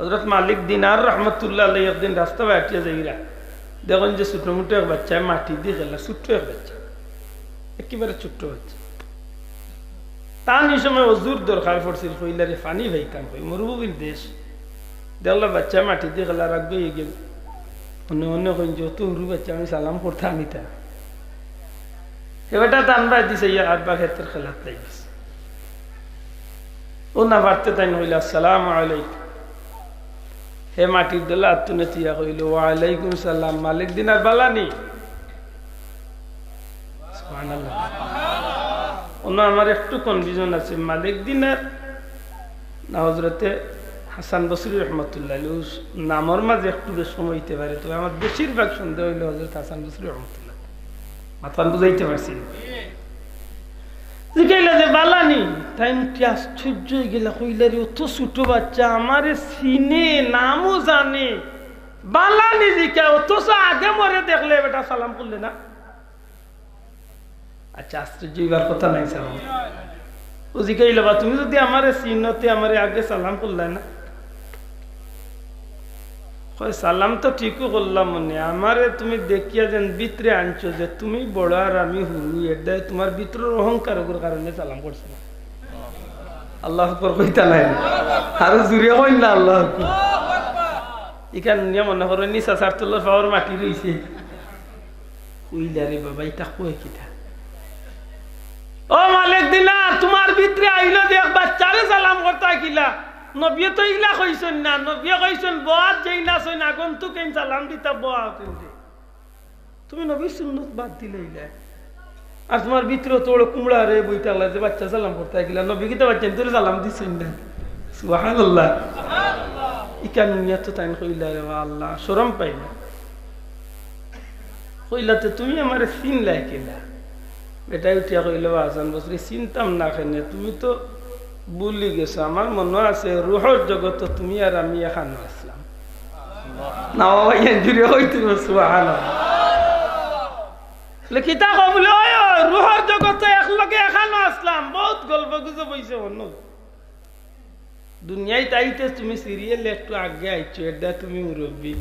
হযরত মালিক দিনার রহমতুল্লাহ আলাইহি একদিন রাস্তা বাটিয়া যাইরা দেখুন যে ছোট মোটো এক বাচ্চা মাটি দিয়ে খেলা, ছোট্ট এক বাচ্চা, একেবারে ছোট্ট বাচ্চা। তার এই সময় অজুর দরকার পড়ছিল, কইলারে পানি ভাইতাম, কই মরুভূমির দেশ, দেখলা বাচ্চা মাটি দিয়ে খেলা রাখবে গেল। অন্য অন্য কইন যত উরু বাচ্চা আমি সালাম করতে আনিতা, এবারটা টানবাই দিছে ইয়া আব্বা ক্ষেত্রের খেলাত লাগিস। ও না পারতে তাই নইলা আসসালামু আলাইকুম। হে মাটির দোলা আত্মনে তিয়া কইল ওয়ালাইকুম সালাম, মালিক দিনার বালানি। সুবহানাল্লাহ। অন্য আমার একটু কনফিউশন আছে, মালিক দিনার না হযরতে হাসান বসরি রহমতুল্লাহ নামর মাঝে একটু বেশ সময় হইতে পারে, তবে আমার বেশিরভাগ সন্দেহ হইল হযরত হাসান বসরি রহমতুল্লাহ। মাথান বুঝাইতে পারছি জিজ্ঞাইলা যে বালানি, তাই আশ্চর্য হয়ে গেলা, কইলারে অত ছোট বাচ্চা আমারে চিনে, নামও জানে, বালানি জিজ্ঞা, অথচ আগে মরে দেখলে বেটা সালাম করলে না। আচ্ছা আশ্চর্য এবার কথা নাই সালাম। ও জিজ্ঞাইলা বা তুমি যদি আমারে চিনতে আমারে আগে সালাম করলে না। সালাম তো ঠিকই করলাম, মনে আমারে তুমি দেখিয়া যেন ভিতরে আনছো যে তুমি বড় আর আমি হুরু, এটা তোমার ভিতরের অহংকার কারণে সালাম করছো। আল্লাহ আকবার কইতা নাই, আরো জুড়ে কই না আল্লাহ আকবার। এখান নিয়ে মনে করো নিশা সারতুল্লাহ পাওয়ার মাটি রয়েছে, কইলারে বাবা এটা কই কিটা। ও মালিক দিনা তোমার ভিতরে আইলো যে বাচ্চারে সালাম করতে কিলা, নবী তো ইলা কইছেন না, নবী কইছেন বাদ যেই না সই না আগন্তুক কেন সালাম দিতা বয়া কিন্তু তুমি নবীর সুন্নাত বাদ দিলে ইলা। আর তোমার ভিতরে তোড় কুমড়া রে বইতালা যে বাচ্চা সালাম করতে কিলা, নবী কি তো বাচ্চা তোরে সালাম দিছেন না। সুবহানাল্লাহ। ইকান নিয়া তো তাই কইলা রে আল্লাহ শরম পাইলা, কইলাতে তুমি আমারে চিনলাই কিলা। এটাই উঠিয়া কইল হাসান বসরি চিনতাম না কেনে, তুমি তো ভুলি গেছো, আমার মনে আছে রুহর জগত তুমি আর আমি এখানে আসলাম না জুড়ে হইতে। কিতা কবলে রুহর জগতে একলগে এখানে আসলাম, বহুত গল্প গুজব হইছে। অন্য দুনিয়ায় তাইতে তুমি সিরিয়াল একটু আগে আইছো, এটা তুমি মুরব্বী,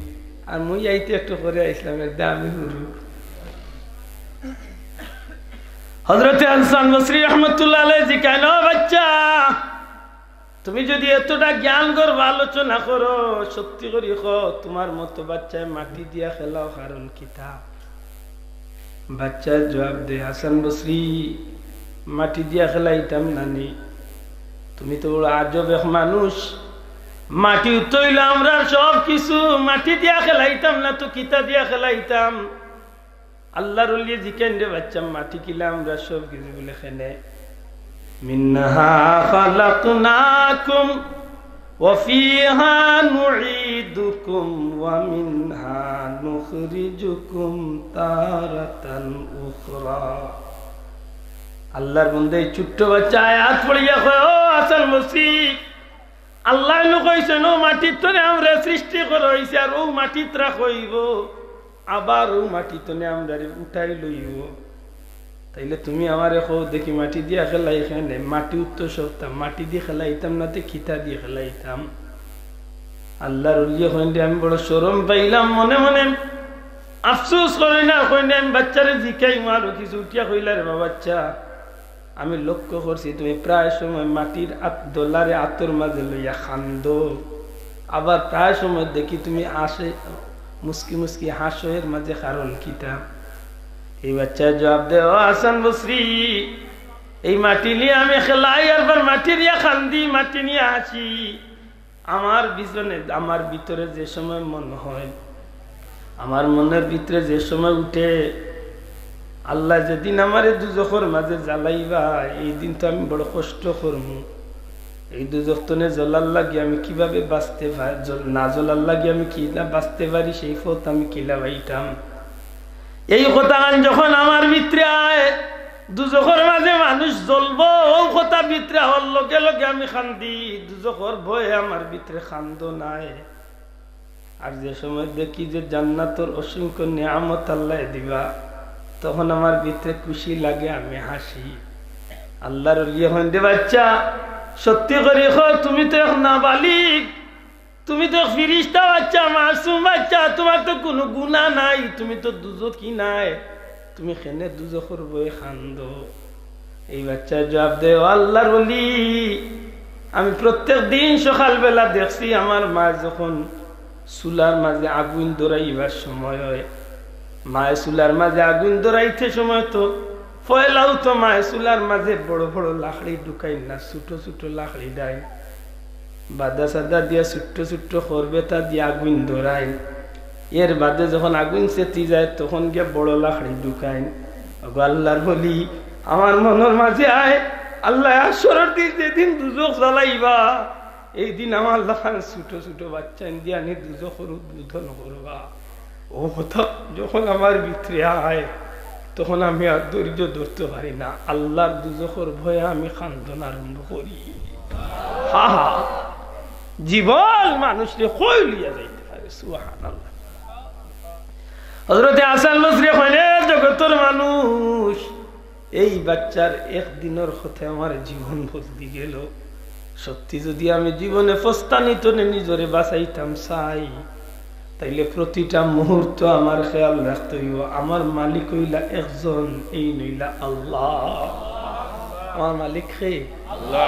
আর মুই আইতে একটু পরে আইসলাম, এটা আমি হুরু। হযরতে হাসান বসরি রহমতুল্লাহ আলাইহি জিজ্ঞাসা, বাচ্চা তুমি যদি এতটা জ্ঞান করব আলোচনা করো, সত্যি করি তোমার মতো বাচ্চায় মাটি দিয়া খেলাও কারণ কিতা? বাচ্চা জবাব দে, হাসান বসরি মাটি দিয়া খেলাইতাম নানি, তুমি তো আজব এক মানুষ, মাটি উত্তইল আমরা সব কিছু মাটি দিয়া খেলাইতাম না তো কিতা দিয়া খেলাইতাম? আল্লাহর ওলি জিকেন রে বাচ্চা মাটি কিলা আমরা সব কিছু বলে খেনে। মিনহা খালাকনাকুম ওয়া ফিহা নুঈদুকুম ওয়া মিনহা নুখরিজুকুম তারাতান উখরা। আল্লাহর বন্দে ছোট্ট বাচ্চা আয়াত পড়িয়া কয়, ও হাসান বসরি আল্লাহ কইছেন ও মাটির তরে আমরা সৃষ্টি করা হইছে, আর ও মাটিত রাখইব, আবার ও মাটি তনে আমরা উঠাই লইব। তাইলে তুমি আমারে কও দেখি মাটি দিয়া খেলাই এখানে, মাটি উত্তর সপ্তাহ মাটি দিয়ে খেলাইতাম না, খিতা দিয়ে খেলাইতাম। আল্লাহর ওলিয়ে কইলে আমি বড় শরম পাইলাম, মনে মনে আফসোস করি না, কইলে আমি বাচ্চারে জিকাই মারো কিছু। উঠিয়া কইলা রে বাচ্চা আমি লক্ষ্য করছি তুমি প্রায় সময় মাটির দোলারে আতর মাঝে লইয়া খান্দো, আবার প্রায় সময় দেখি তুমি আসে মুস্কি মুস্কি হাসো, এর মাঝে কারণ কিতা? এই বাচ্চা জবাব দে, ও হাসান বসরি এই মাটি নিয়ে আমি খেলাই, আর মাটি নিয়ে খান্দি, মাটি নিয়ে আসি। আমার পিছনে আমার ভিতরে যে সময় মন হয়, আমার মনের ভিতরে যে সময় উঠে আল্লাহ যেদিন আমার দুজখের মাঝে জ্বালাইবা, এই দিন তো আমি বড় কষ্ট করব। এই দুজখ তনে জ্বলার লাগে আমি কিভাবে বাঁচতে পারি, না জ্বলার লাগে আমি কিলা বাঁচতে পারি, সেই পথ আমি কিলা পাইতাম। এই কথা যখন আমার ভিতরে আয়, দুজখের মাঝে মানুষ জ্বলবো, ও কথা ভিতরে হওয়ার লগে লগে আমি খান্দি, দুজখের ভয়ে আমার ভিতরে খান্দ নাই। আর যে সময় দেখি যে জান্নাতের অসংখ্য নিয়ামত আল্লাহ দিবা, তখন আমার ভিতরে খুশি লাগে, আমি হাসি। আল্লাহর ইয়ে হইতে বাচ্চা সত্যি করে তুমি তো এক নাবালিক, তুমি তো ফিরিস্তা বাচ্চা, মাসুম বাচ্চা, তোমার তো কোনো গুনাহ নাই, তুমি তো দুজখী নাই, তুমি কেনে দুজখের বই খান্দো? এই বাচ্চা জবাব দেয়, আল্লাহর ওলি, আমি প্রত্যেক দিন সকালবেলা দেখছি আমার মা যখন চুলার মাঝে আগুন ধরাইবার সময় হয়, মায়ের চুলার মাঝে আগুন ধরাইতে সময় তো ফয়লাও তো মায়ের চুলার মাঝে বড় বড় লাকড়ি ঢুকাই না, ছোট ছোট লাকড়ি দেয়, বাদা সাদা দিয়া ছোট্ট ছোট্ট করবে তা দিয়ে আগুন ধরাই। এর বাদে যখন আগুন চেতি যায় তখন গিয়ে বড় লাকড়ি ঢুকায়। আল্লাহর বলি, আমার মনের মাঝে আয়, আল্লাহ আসরের দিন যেদিন দুজখ জ্বালাইবা এই দিন আমার লাখান ছোট ছোট বাচ্চা দিয়ে আনি দুজখের উদ্বোধন করবা। ও কথা যখন আমার ভিতরে আয় তখন আমি আর ধৈর্য ধরতে পারি না, আল্লাহর দুজখের ভয়ে আমি কান্দন আরম্ভ করি। হা হা, জীবন মানুষকে কই লিয়া যাইতে পারে। সুবহানাল্লাহ। হযরতে হাসান বসরি কইলেন, জগতের মানুষ, এই বাচ্চার একদিনের কথা আমার জীবন বদলে গেল। সত্যি যদি আমি জীবনে ফস্তানিত নিজরে বাঁচাইতাম চাই, তাইলে প্রতিটা মুহূর্ত আমার খেয়াল রাখতে হইব আমার মালিক হইলা একজন, এই নইলা আল্লাহ। আমার মালিক কে? আল্লাহ।